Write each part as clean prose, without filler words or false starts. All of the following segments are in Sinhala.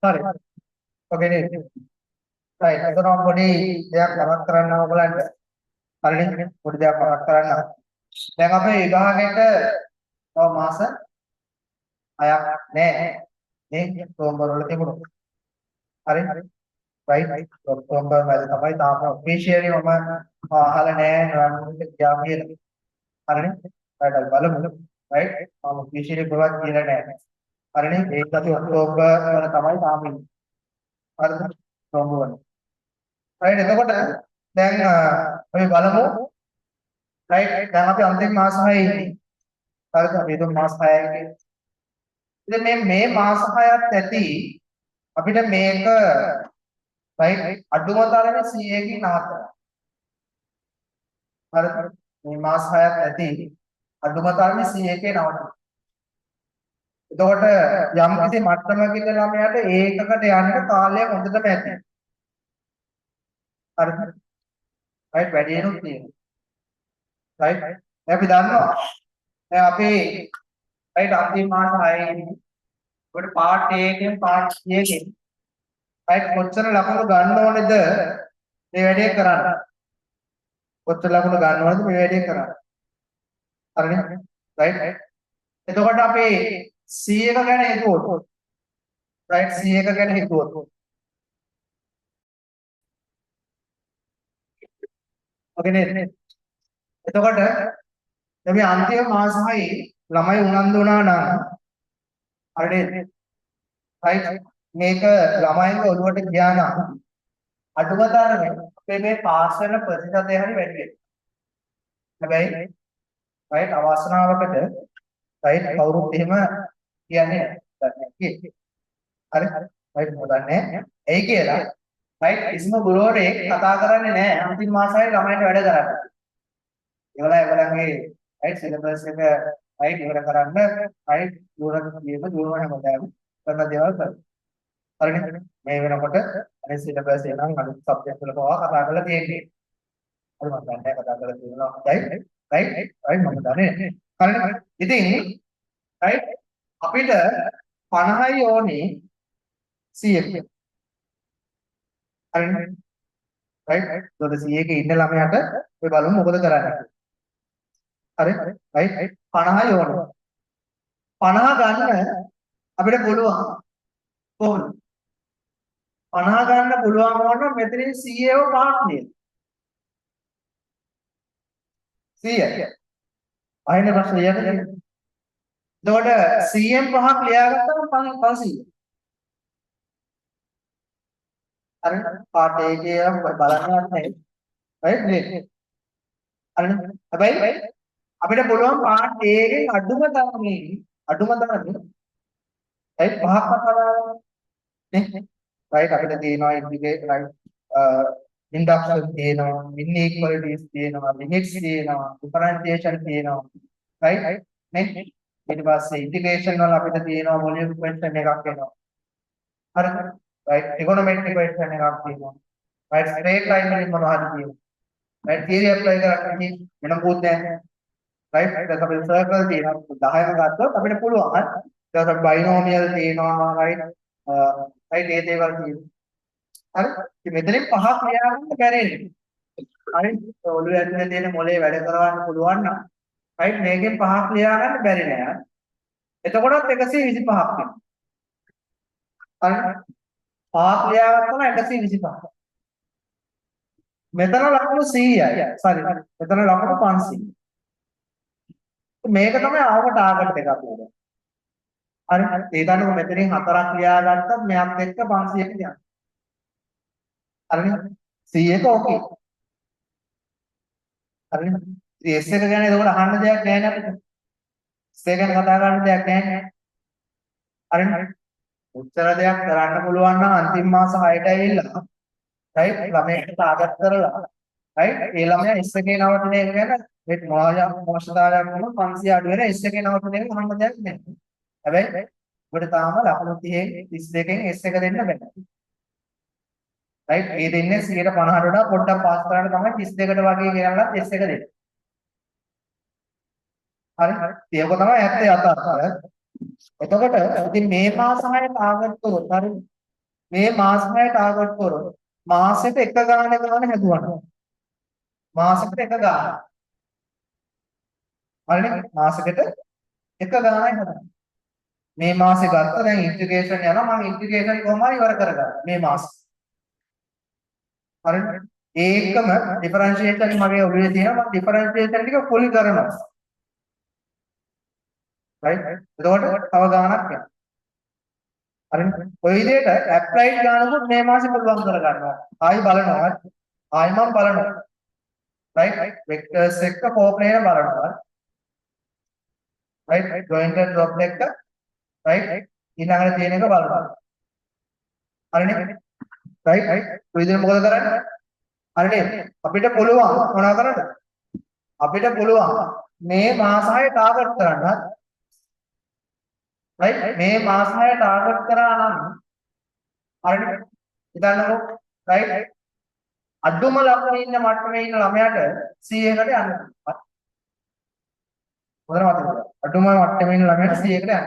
හරි. ඔකේ නේද? right. එතකොට පොඩි දෙයක් මතක් කරන්න ඕගලන්ට. හරිනේ? පොඩි දෙයක් මතක් කරන්න. දැන් අපේ විභාගයට තව මාස 6ක් නැහැ. නේ? ඔක්තෝබර් වල තිබුණා. හරි? right. ඔක්තෝබර් වල තමයි තාම ඔෆිෂියලි මම අහලා නැහැ රන්මුන්ට ගියා කියලා. හරිනේ? right. අපි බලමු. right. මම ඔෆිෂියලි කොහොමද කියලා නැහැ. හරිනේ? ඒක අපි ඔක්තෝබර් වල තමයි තාම ඉන්නේ. හරිද? ඔක්තෝබර් වල. right. එතකොට දැන් අපි බලමු. right. දැන් අපි අන්තිම මාස 6 ඉන්නේ. හරිද? අපි දුම් මාස 6යි. ඉතින් මේ මාස 6ක් ඇති අපිට මේක right අඩුම තරමේ 100කින් නවත්තන්න. හරිද? මේ මාස 6ක් ඇති අඩුම තරමේ 100කින් නවත්තන්න. එතකොට යම් කිසි මට්ටමක ළමයාට ඒකකට යන්න කාලය හොඳටම ඇති. හරිද? right වැඩි වෙනුත් තියෙනවා. right දැන් අපි දන්නවා දැන් අපි right අන්තිම මාස 6 ඉන්නේ. ඒකට පාර්ට් A එකෙන් පාර්ට් C එකෙන් right කොච්චර ලකුණු ගන්න ඕනේද මේ වැඩේ කරන්න. කොච්චර ලකුණු ගන්න ඕනේද මේ වැඩේ කරන්න. හරිනේ? right එතකොට අපි C එක ගැන හිතුවොත් right C එක ගැන හිතුවොත් ඔකේ නේද? එතකොට දැන් මේ අන්තිම මාස 6 ළමයි උනන්දු වුණා නම් හරිනේ? right මේක ළමයින්ගේ ඔළුවට ගියා නම් අඩුම තරමේ අපේ මේ පාස් වෙන ප්‍රතිශතය හරි වැඩි වෙනවා. හැබැයි right අවස්ථාවකට right කවුරුත් එහෙම කියන්නේ නැහැ. හරි right මොදන්නේ ඇයි කියලා right කිසිම ගුරුවරයෙක් කතා කරන්නේ නැහැ අන්තිම මාසයේ ළමයින්ට වැඩ කරන්න. ඒගොල්ලන්ගේ right සිලබස් එක right ඉවර කරන්න right දුරම හැමදාම කරන දේවල් කරනවා. හරිනේ? මේ වෙනකොට අනිත් සිලබස් එක නම් අනිත් සබ්ජෙක්ට් වල පවා කතා කරලා තියෙන්නේ. හරි මම දන්නේ කතා කරලා තියෙනවා. right right මම දන්නේ. හරිනේ? ඉතින් right අපිට 50යි ඕනේ 100ක්. හරිනේ? right ඒතකොට 100ක ඉන්න ළමයාට ඔය බලමු මොකද කරන්නේ. හරි right 50යි ඕනේ. 50 ගන්න අපිට පුළුවන්. කොහොමද? 50 ගන්න පුළුවන් වුණොත් මෙතනින් 100ව පහක් නේද? 100යි. අයින ප්‍රශ්න ලියන්න. එතකොට 100න් පහක් ලියාගත්තම 500. හරි පාඩ එකේ බලන්නවත් නැහැ. right නේ? හරි හැබැයි අපිට පුළුවන් පාඩ එකේ අඩුම තරමේ right පහක් කතාවද නේ? right අපිට තියෙනවා ඉන්ඩිකේට් right ඉන්ඩක්ෂන් තියෙනවා ඉන්ඉක්වලිටිස් තියෙනවා ලිමිට්ස් තියෙනවා ඩිෆරන්ෂියේෂන් තියෙනවා right නේ? ඊට පස්සේ ඉන්ටිග්‍රේෂන් වල අපිට තියෙනවා වොලියුම් ඉක්වේෂන් එකක් එනවා. හරිද? right trigonometric equation එකක් තියෙනවා. right straight line වලින් මොනවද තියෙන්නේ? right theory apply කරන්න වෙන මොකුත් නැහැ. right ඊට අපිට circle තියෙනවා 10ම ගත්තොත් අපිට පුළුවන්. ඊට පස්සේ binomial තියෙනවා right right ඒ දේවල් තියෙනවා. හරි? ඉතින් මෙතනින් පහක් ලියාගන්න බැරි නේ. හරි? ඔළුවේ ඇතුලේ තියෙන මොලේ වැඩ කරවන්න පුළුවන් නම් right මේකෙන් පහක් ලියාගන්න බැරි නෑ. එතකොටත් 125ක් වෙනවා. හරි? පහක් ලියාගත්තම 125. මෙතන ලකුණු 100යි. sorry. මෙතන ලකුණු 500. මේක තමයි ආව ටාගට් එක අපේ. හරි? ඒ දන්නකො මෙතනින් 4ක් ලියාගත්තත් මෙයත් එක්ක 500ක් යනවා. හරිනේ? 100ක ඕකේ. හරිනේ? ඉතින් S එක ගැන ඒකට අහන්න දෙයක් නැහැ නේ අපිට. S එක ගැන කතා කරන්න දෙයක් නැහැ. හරිනේ? උත්තර දෙයක් කරන්න පුළුවන් නම් අන්තිම මාස 6ට ඇවිල්ලා right ළමයට ටාගට් කරලා right ඒ ළමයා S එකේ නවතින එක ගැන මේ මොහොතාවක් වුණොත් 500 අඩු වෙන S එකේ නවතින එක අහන්න දෙයක් නැහැ. හැබැයි ඔබට තාම ලකුණු 30න් 32න් S එක දෙන්න බෑ. right ඒ දෙන්නේ 150ට වඩා පොඩ්ඩක් පාස් කරලා තමයි 32කට වගේ ගෙනල්ලා S එක දෙන්නේ. හරි ඒක තමයි ඇත්ත යථාර්ථය. එතකොට ඉතින් මේ මාස 6 ටාගට් කරොත් හරි මේ මාස 6 ටාගට් කරොත් මාසෙට එක ගාන හැදුවා. මාසෙකට එක ගාන. හරිනේ? මාසෙකට එක ගානයි හදන්නේ. මේ මාසේ ගත්ත දැන් ඉන්ටිග්‍රේෂන් යනවා මම ඉන්ටිග්‍රේෂන් කොහොමද ඉවර කරගන්නේ මේ මාස. හරිනේ? ඒකම ඩිෆරන්ෂියේෂන් මගේ ඔළුවේ තියෙනවා මම ඩිෆරන්ෂියේෂන් ටික ෆුල් කරනවා. රයිට්? එතකොට තව ගානක් යනවා. හරිනේ? ඔය විදිහට ඇප්ලයිඩ් ගානකුත් මේ මාසේ පුළුවන් කරගන්නවා. ආයි බලනවා. ආයි මම බලනවා. රයිට්? වෙක්ටර්ස් එක්ක කෝප්ලේන බලනවා. රයිට්? ජොයින්ට් ඇන්ඩ් ඩ්‍රොප් එක රයිට්? ඊළඟට තියෙන එක බලනවා. හරිනේ? රයිට්? ඔය විදිහට මොකද කරන්නේ? හරිනේ? අපිට පුළුවන් මොනවා කරන්නද? අපිට පුළුවන් මේ මාස 6 ටාගට් කරන්න. රයිට්? මේ මාස 6 ටාගට් කරා නම් හරිනේ? හිතන්නකෝ රයිට්? අඩුම ලකුණේ ඉන්න මට්ටමේ ඉන්න ළමයාට 100කට යන්න. හොඳට මතක තියාගන්න. අඩුම මට්ටමේ ඉන්න ළමයාට 100කට යන්න.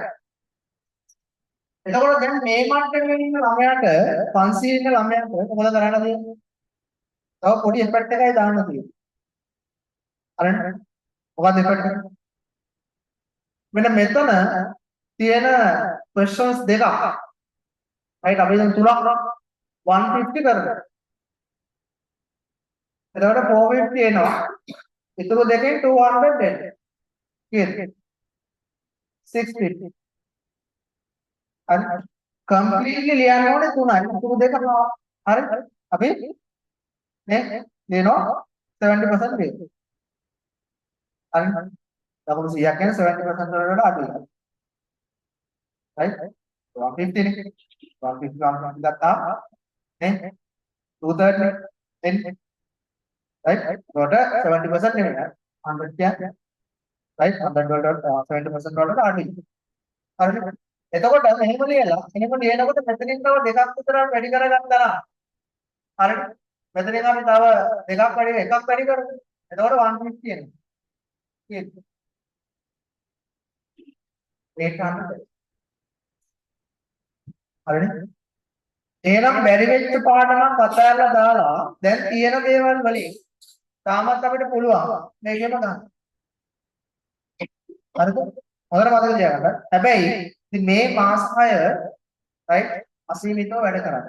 එතකොට දැන් මේ මට්ටමේ ඉන්න ළමයාට 500 ඉන්න ළමයාට මොකද කරන්න තියෙන්නේ? තව පොඩි එෆෙක්ට් එකයි දාන්න තියෙන්නේ. හරිනේ? මොකක්ද එෆෙක්ට් එක? මෙන්න මෙතන තියෙන questions දෙකක්. right අපි දැන් තුනක් 150 කරනවා. එතකොට 450 එනවා. ඉතුරු දෙකෙන් 200 එන්නේ. කීයද? 650. හරි. කම්ප්ලීට්ලි ලියන්න ඕනේ 3යි. ඉතුරු දෙක හරි. අපි නේ ලියනවා 70% වේ. හරි. ලකුණු 100ක් කියන්නේ 70% වලට අඩුයි. right 150 නේ 150 ගත්තා නේ 230 එන්නේ right ඒකට 70% නෙමෙයි 100 කියන්නේ right 100 වලට 70% වලට අඩුයි හරිද එතකොට එහෙම ලියනකොට මෙතනින් තව දෙකක් විතර වැඩි කරගත්තා නම් හරිද මෙතනින් අපි තව දෙකක් වැඩි එකක් වැඩි කරමු එතකොට 150 එන්නේ කීයද 800 හරිනේ එහෙනම් බැරි වෙච්ච පාඩ නම් කතාවලා දාලා දැන් තියෙන දේවල් වලින් තාමත් අපිට පුළුවන් මේකෙම ගන්න. හරිද? හොඳට මතක තියාගන්න. හැබැයි ඉතින් මේ මාස 6 රයිට් අසීමිතව වැඩ කරන්න.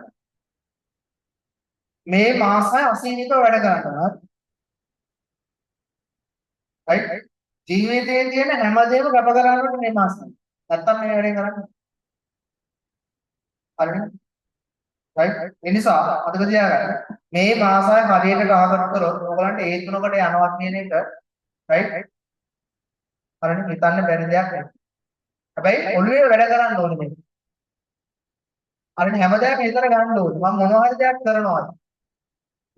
මේ මාස 6 අසීමිතව වැඩ කරනවා. රයිට් ජීවිතයේ තියෙන හැමදේම කැප කරන්නට මේ මාස 6. නැත්තම් මේ වැඩේ කරන්නේ. හරිද? right ඒ නිසා මතක තියාගන්න මේ මාසය හරියට ගහකට කරොත් ඔයගලන්ට ඒ තුනකට යනවා කියන එක right හරියට හිතන්න බැරි දෙයක් නෙවෙයි. හැබැයි ඔළුවේ වැඩ කරන්න ඕනේ මේක. හරියට හැමදාම හිතර ගන්න ඕනේ. මම මොනවා හරි දෙයක් කරනවාද?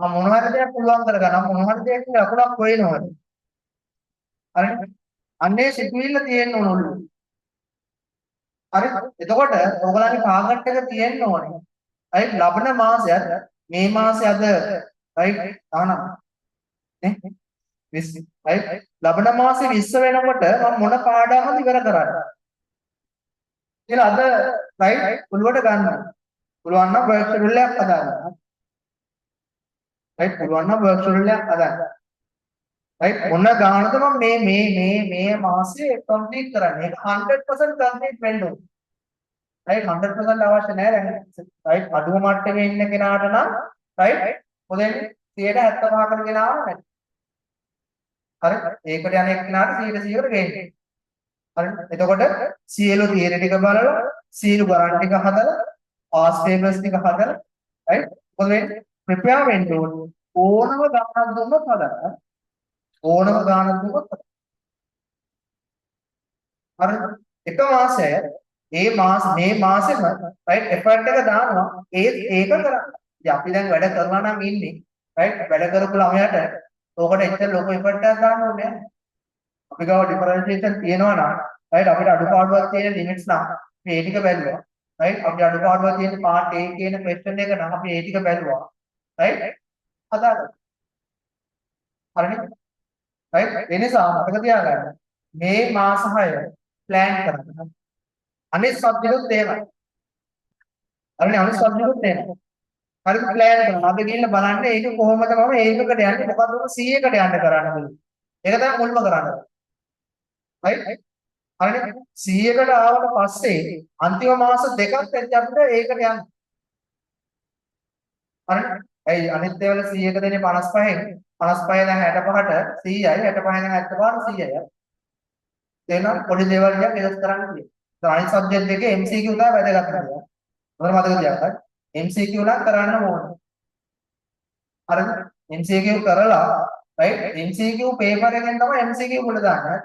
මම මොනවා හරි දෙයක් පුළුවන් කරගන්න. මම මොනවා හරි දෙයක් ලකුණක් හොයනවාද? හරියට අන්නේ සිතුවිල්ල තියෙන්න ඕන ඔළුවේ. හරි එතකොට ඔයගලන්ගේ ටාගට් එක තියෙන්න ඕනේ. right ලබන මාසයත් මේ මාසය අද right තානම් නේ 20 right ලබන මාසේ 20 වෙනකොට මම මොන පාඩමද ඉවර කරන්නේ කියලා අද right පුළුවට ගන්න පුළුවන් නම් වර්ක් ෂෙඩියුල් එකක් හදාගන්න right පුළුවන් නම් වර්ක් ෂෙඩියුල් එකක් හදාගන්න right මොන ගානද මම මේ මාසේ කම්ප්ලීට් කරන්නේ ඒක 100% කම්ප්ලීට් වෙන්න ඕනේ right 100% අවශ්‍ය නැහැ දැන් right අඩුම මට්ටමේ ඉන්න කෙනාට නම් right මොදෙන් 75%කට ගෙනාවා නැහැ හරි ඒකට යන එක්කෙනාට 100% ගේන්නේ හරි එතකොට සියලු තියරි ටික බලලා සියලු ගණන් ටික හදලා පාස් ටේබල්ස් ටික හදලා right මොකද වෙන්නේ ප්‍රිපෙයාර් වෙන්න ඕනේ ඕනම ගණනක් දුන්නොත් හදන්න ඕනම ගණනක් දුන්නොත් හරි එක මාසය මේ මාසෙම රයිට් එෆර්ට් එක දානවා ඒක කරන්න. ඉතින් අපි දැන් වැඩ කරලා නම් ඉන්නේ රයිට් වැඩ කරපු ළමයාට ඕකට එච්චර ලොකු එෆර්ට් එකක් දාන්න ඕනේ නැහැ. අපි ගාව ඩිෆරන්ෂියේෂන් තියෙනවා නම් රයිට් අපිට අඩුපාඩුවක් තියෙන ලිමිට්ස් නම් අපි ඒ ටික බැලුවා. රයිට් අපිට අඩුපාඩුවක් තියෙන පාර්ට් A කියන ක්වෙස්චන් එක නම් අපි ඒ ටික බැලුවා. රයිට් හදාගන්න. හරිනේ? රයිට් ඒ නිසා මතක තියාගන්න මේ මාස 6 ප්ලෑන් කරන්න. අනිත් සබ්ජෙක්ටුත් එහෙමයි. හරිනේ අනිත් සබ්ජෙක්ට් එනවා. හරිද ප්ලෑන් කරනවා. අපි ගිහින් බලන්න ඒක කොහොමද මම ඒකකට යන්නේ මොකද්ද මම 100කට යන්න කරන්න ඕනේ. ඒක තමයි මුල්ම කරන්න. right? හරිනේ 100කට ආවට පස්සේ අන්තිම මාස දෙකක් ඇද්ද අපිට ඒකට යන්න. හරිනේ. ඇයි අනිත් ඒවාල 100ක දෙන්නේ 55න් 55 දැන් 65ට 100යි 65 දැන් 75ට 100යි. එහෙනම් පොඩි දේවල් ටිකක් වෙනස් කරන්න තියෙනවා. අනිත් සබ්ජෙක්ට් එකේ MCQ තමයි වැදගත් කරන්නේ. මොකද මතක තියාගන්න. MCQ නම් කරන්න ඕනේ. හරිද? MCQ කරලා right MCQ පේපර් එකෙන් තමයි MCQ ගොඩ දාන්නේ.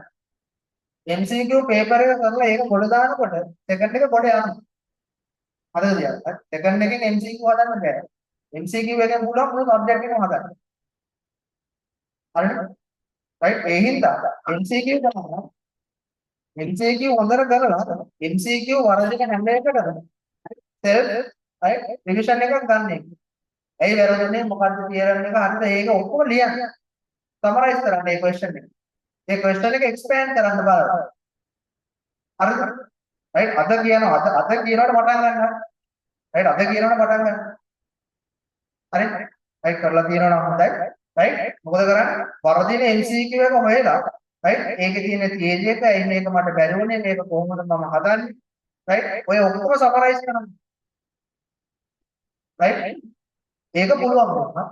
MCQ පේපර් එක කරලා ඒක ගොඩ දානකොට සෙකන්ඩ් එක ගොඩ යනවා. මතක තියාගන්න. සෙකන්ඩ් එකෙන් MCQ හදන්න බෑ. MCQ එකෙන් පුළුවන් මුළු සබ්ජෙක්ට් එකම හදන්න. හරිද? right ඒ හින්දා MCQ තමයි MCQ හොඳට කරලා MCQ වරදින හැම එකකටම self right revision එකක් ගන්න එක. ඇයි වැරදුනේ මොකද්ද තියරම් එක හරිද ඒක ඔක්කොම ලියන්න. සමරයිස් කරන්න මේ question එක. මේ question එක expand කරන්න බලන්න. හරිද? right අද කියනවා අද කියනකොට පටන් ගන්න. right අද කියනකොට පටන් ගන්න. හරි? right කරලා තියෙනවා නම් හොඳයි. right මොකද කරන්නේ? වරදින MCQ එක හොයලා right ඒකේ තියෙන තේජ එක ඇයි මේක මට බැරි වුණේ මේක කොහොමද මම හදන්නේ? right ඔය ඔක්කොම සමරයිස් කරන්න. right ඒක පුළුවන් වුණා.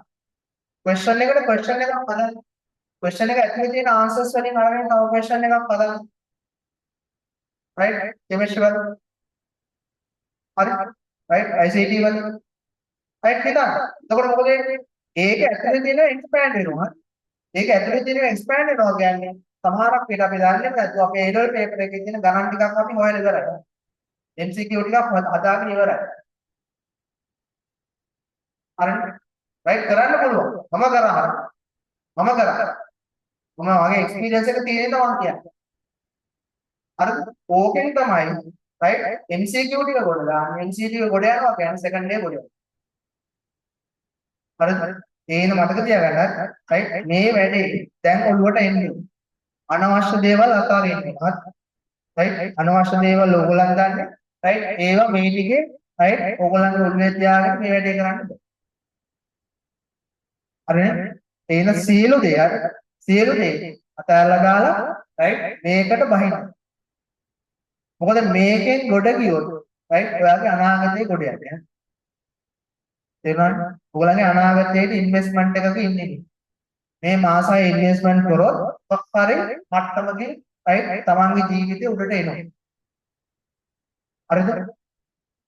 question එකට question එකක් හදන්න. question එක ඇතුලේ තියෙන answers වලින් අරගෙන තව question එකක් හදන්න. right chemistry වල හරි right ICT වල right හිතන්න. එතකොට මොකද වෙන්නේ? ඒක ඇතුලේ තියෙන expand වෙනවා. ඒක ඇතුලේ තියෙන expand වෙනවා කියන්නේ සමහරක් පිට අපි දන්නේ නැතුව අපේ A level paper එකේ තියෙන ගණන් ටිකක් අපි හොයලා ඉවරයි. MCQ ටිකක් හදාගෙන ඉවරයි. හරිද? right කරන්න පුළුවන්. මම කරා. මම වගේ එක්ස්පීරියන්ස් එක තියෙන නිසා මම කියන්නේ. හරිද? ඕකෙන් තමයි right MCQ ටික ගොඩ දාන්න. MCQ ගොඩ යනවා කියන්නේ සෙකන්ඩ් ඩේ ගොඩ යනවා. හරිද? ඒන මතක තියාගන්න. right මේ වැඩේ දැන් ඔළුවට එන්නේ. අනවශ්‍ය දේවල් අතාරින්න. right අනවශ්‍ය දේවල් ඕගොල්ලන් ගන්න. right ඒවා මේ ටිකේ right ඕගොල්ලන්ගේ ඔළුවේ තියාගෙන මේ වැඩේ කරන්න බෑ. හරිද? ඒන සියලු දේ අතහැරලා දාලා right මේකට බහින්න. මොකද මේකෙන් ගොඩ ගියොත් right ඔයාගේ අනාගතේ ගොඩ යන්නේ. තේරුණාද? ඔයගොල්ලන්ගේ අනාගතයේ ඉන්වෙස්ට්මන්ට් එකක ඉන්නේ. මේ මාසය ඉන්වෙස්ට්මන්ට් කරොත් ඔක්කොරේ මට්ටමකින් right තමන්ගේ ජීවිතේ උඩට එනවා. හරිද?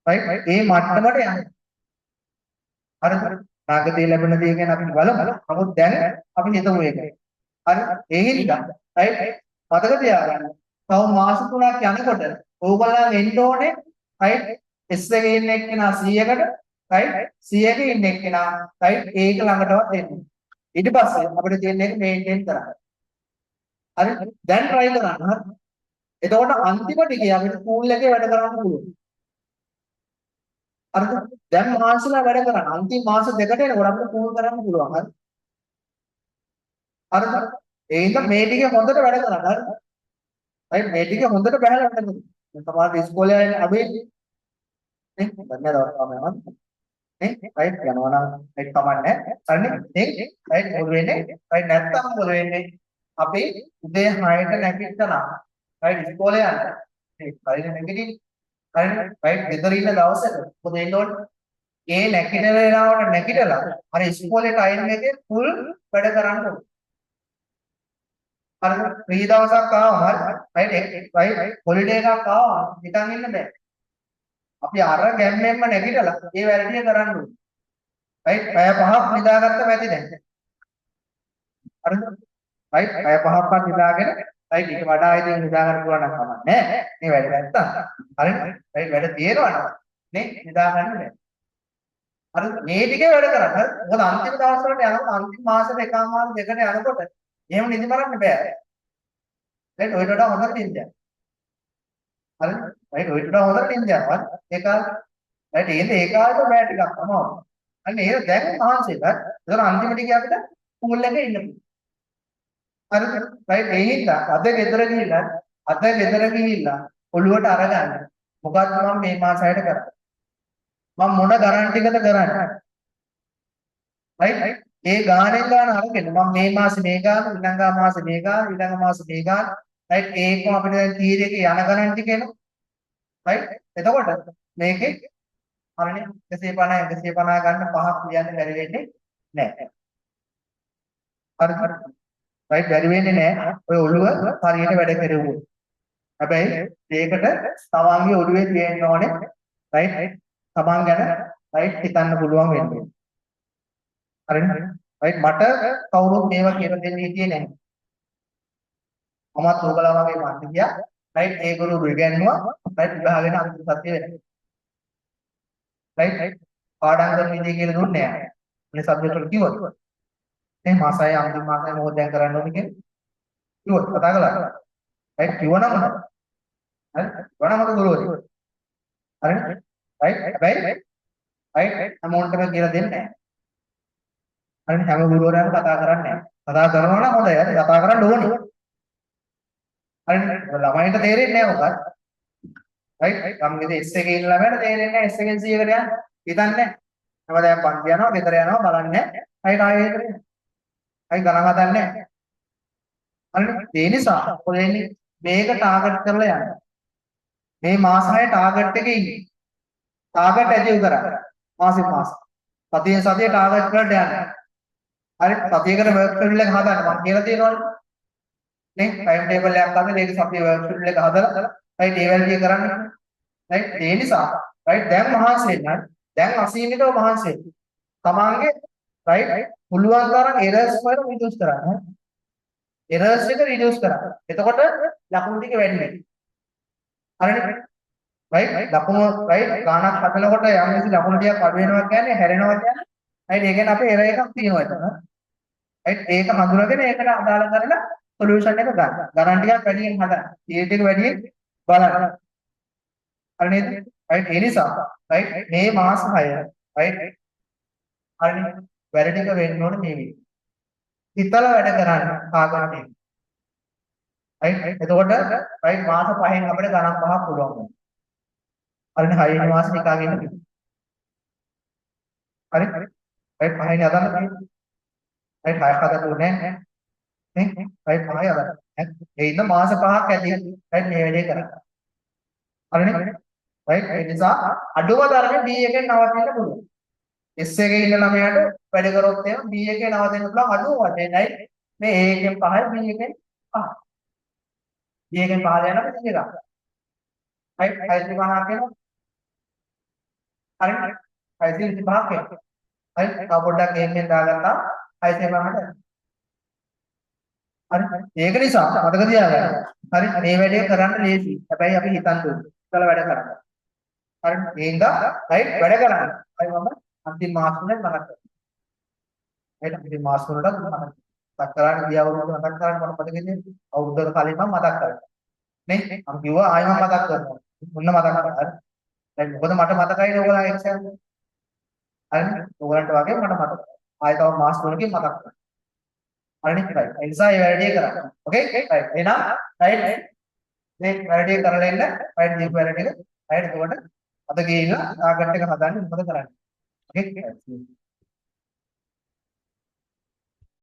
right ඒ මට්ටමට යන්න. හරිද? අනාගතේ ලැබෙන දේ ගැන අපි බලමු. නමුත් දැන් අපි හිතමු ඒක. හරි? ඒ හින්දා right මතක තියාගන්න. තව මාස 3ක් යනකොට ඕගොල්ලන් එන්න ඕනේ right S එකේ ඉන්න එක්කෙනා 100කට right 100ක ඉන්න එක්කෙනා right ඒක ළඟටවත් එන්නේ. ඊට පස්සේ අපිට තියෙන එක මේන්ටේන් කරන්න. හරි? දැන් try කරන්න. හරි? එතකොට අන්තිම ටිකේ අපිට ස්කූල් එකේ වැඩ කරන්න පුළුවන්. හරිද? දැන් මාසෙලා වැඩ කරන්න. අන්තිම මාස දෙකට එනකොට අපිට ස්කූල් කරන්න පුළුවන්. හරි? හරිද? ඒ හින්දා මේ ටිකේ හොඳට වැඩ කරන්න. හරි? right මේ ටික හොඳට බහලා වැඩ කරන්න. දැන් තමයි ඉස්කෝලේ යන්නේ අබේ නේ? බන්නේ දවස් නේ? right යනවා නම් ඒක කමන්නේ. හරිනේ? නේ? right මොකද වෙන්නේ? right නැත්තම් මොකද වෙන්නේ? අපි උදේ 6ට නැගිටලා right ඉස්කෝලේ යන්න. නේ? හරිනේ නැගිටින්නේ. හරිනේ? right ගෙදර ඉන්න දවසක මොකද වෙන්න ඕනේ? ඒ නැගිටින වෙලාවට නැගිටලා අර ඉස්කෝලේ ටයිම් එකේ ෆුල් වැඩ කරන්න ඕනේ. හරිද? ෆ්‍රී දවසක් ආවම right හොලිඩේ එකක් ආවම නිකන් ඉන්න බෑ. අපි අර ගැම්මෙන්ම නැගිටලා ඒ වැඩ ටික කරන්න ඕනේ. right පැය 5ක් නිදාගත්ත මැති දැන්. හරිද? right පැය 5ක්වත් නිදාගෙන right ඊට වඩා ඉතින් නිදා ගන්න පුළුවන් නම් කමක් නැහැ. මේ වැඩ නැත්තම්. හරිද? right වැඩ තියෙනවා නම් නේ නිදා ගන්න බෑ. හරිද? මේ ටිකේ වැඩ කරන්න. හරිද? මොකද අන්තිම දවස් වලට යනකොට අන්තිම මාසෙට එකම මාස දෙකට යනකොට එහෙම නිදි මරන්න බෑ. right ඔයිට වඩා හොඳට නිින්ද යනවා. හරිද? right ඔයිට වඩා හොඳට නිින්ද යනවා. ඒක right ඒ කාලේට බෑ ටිකක් තමයි. අන්න ඒක දැන් මහන්සියට. ඒතර අන්තිම ටිකේ අපිට ස්කූල් එකේ ඉන්න පුළුවන්. හරිද? right ඒ හින්දා අද ගෙදර ගිහිල්ලා ඔළුවට අරගන්න. මොකක්ද මම මේ මාසයට කරන්නේ? මම මොන ගණන් ටිකද කරන්නේ right ඒ ගානෙන් ගාන අරගෙන මම මේ මාසේ මේ ගාන ඊළඟ මාසේ මේ ගාන ඊළඟ මාසේ මේ ගාන right ඒකම අපිට දැන් තීරයක යන ගණන් ටික එනවා right එතකොට මේකේ හරිනේ 150 ගන්න පහක් ලියන්න බැරි වෙන්නේ නැහැ හරි right බැරි වෙන්නේ නැහැ ඔය ඔළුව හරියට වැඩ කෙරුවොත් හැබැයි ඒකට තමන්ගේ ඔළුවේ තියෙන්න ඕනේ right තමන් ගැන right හිතන්න පුළුවන් වෙන්නේ හරිනේ right මට කවුරුත් මේවා කියලා දෙන්නේ හිටියේ නැහැ මමත් ඕගලා වගේ මන්ද ගියා right ඒගොල්ලෝ ඉගෙනුවා right විභාගෙට අන්තිම සතිය වෙනවා right පාඩම් කරන විදිය කියලා දුන්නේ නැහැ මේ සබ්ජෙක්ට් වල කිව්වොත් මේ මාසය අන්තිම මාසය මොකද දැන් කරන්න ඕනේ කියලා කිව්වොත් කතා කළා right කිව්වනම් හරි වණ මත ගොරෝදි හරිනේ right හැබැයි right amount එක කියලා දෙන්නේ නැහැ හරිනේ හැම ගුරුවරයාම කතා කරන්නේ නැහැ කතා කරනවා නම් හොඳයි හරි කතා කරන්න ඕනේ හරිනේ ළමයින්ට තේරෙන්නේ නැහැ මොකක්ද right ගම්ගෙදේ S එකේ ඉන්න ළමයට තේරෙන්නේ නැහැ S එකෙන් 100කට යන්න හිතන්නේ හැමදාම පන්ති යනවා ගෙදර යනවා බලන්නේ right ආයෙ ගෙදර යනවා අයි ගණන් හදන්නේ හරිනේ ඒ නිසා ඔයන්නේ මේක ටාගට් කරලා යන්න මේ මාස 6 ටාගට් එකේ ඉන්නේ ටාගට් ඇචීව් කරා මාසෙ මාස සතියේ සතියේ ටාගට් කරලා යන්න හරි සතියකට වර්ක් ෂෙඩියුල් එක හදන්න මම කියලා තියෙනවනේ නේ ටයිම් ටේබල් එකක් හදලා ඒක සතියේ වර්ක් ෂෙඩියුල් එක හදලා රයිට් ඒ වැල්ඩිය කරන්න රයිට් ඒ නිසා රයිට් දැන් මහන්සි වෙන්න දැන් අසීමිතව මහන්සි වෙන්න තමන්ගේ රයිට් පුළුවන් තරම් එරර්ස් වල රිඩියුස් කරන්න එරර්ස් එක රිඩියුස් කරන්න එතකොට ලකුණු ටික වැඩි වෙනවා හරිනේ රයිට් ලකුණු රයිට් ගානක් හදනකොට යම් කිසි ලකුණු ටිකක් අඩු වෙනවා කියන්නේ හැරෙනවා කියන්නේ රයිට් ඒ කියන්නේ අපේ එරර් එකක් තියෙනවා එතන රයිට් ඒක හඳුනගෙන ඒකට අදාළ කරලා සොලියුෂන් එක ගන්න ගණන් ටිකක් වැඩියෙන් හදන්න ඊට ටික වැඩියෙන් බලන්න හරි නේද රයිට් ඒ නිසා රයිට් මේ මාස 6 රයිට් හරිනේ වැඩ ටික වෙන්න ඕනේ මේ විදිහට හිතලා වැඩ කරන්න කාගාට රයිට් එතකොට රයිට් මාස 5න් අපිට ගණන් පහක් පුළුවන් හරිනේ 6 වෙනි මාසෙ නිකාගෙන ඉන්න හරි රයිට් 5 වෙනි අදන්න රයිට් 6ක් හදන්න ඕනේ නේ රයිට් 5යි අදන්න ඒ ඉන්න මාස 5ක් ඇති රයිට් මේ වැඩේ කරන්න හරිනේ රයිට් ඒ නිසා අඩුම තරමේ B එකෙන් නවතින්න පුළුවන් S එකේ ඉන්න ළමයාට වැඩ කරොත් එහෙම B එකේ නවතින්න පුළුවන් අඩුම වශයෙන් රයිට් මේ A එකෙන් 5යි B එකෙන් 5 B එකෙන් 5 යනවා 100 ගන්න රයිට් 625 කියනවා හරිනේ 625 කියනවා හරි තව පොඩ්ඩක් ගෙම්ෙන් දාගත්තා 625ට හරි ඒක නිසා මතක තියාගන්න හරි මේ වැඩේ කරන්න ලේසි හැබැයි අපි හිතන්න ඕනේ ඉතල වැඩ කරන්න හරි මේක රයිට් වැඩ කරන්න හරි මම අන්තිම මාස තුනේ මතක් කරනවා රයිට් අන්තිම මාස තුනට මතක් කරන්න ගිය අවුරුද්ද මතක් කරන්න මම මතකද අවුරුද්දක කලින් මම මතක් කරා නේ මම කිව්වා ආයෙ මම මතක් කරනවා මොන්න මතක් කරා හරි දැන් මොකද මට මතකයිනේ ඔයගොල්ලෝ එක්සෑම් හරිනේ ඔයගලන්ට වගේ මට මතකයි ආයෙ තව මාස තුනකින් මතක් කරනවා හරිනේ රයිට් ඒ නිසා මේ වැඩේ කරන්න ඕකේ රයිට් එහෙනම් රයිට් මේ වැඩේ කරලා ඉන්න රයිට් දීපු වැඩේ රයිට් එතකොට අද ගිහිල්ලා ටාගට් එක හදන්න මොකද කරන්නේ Okay.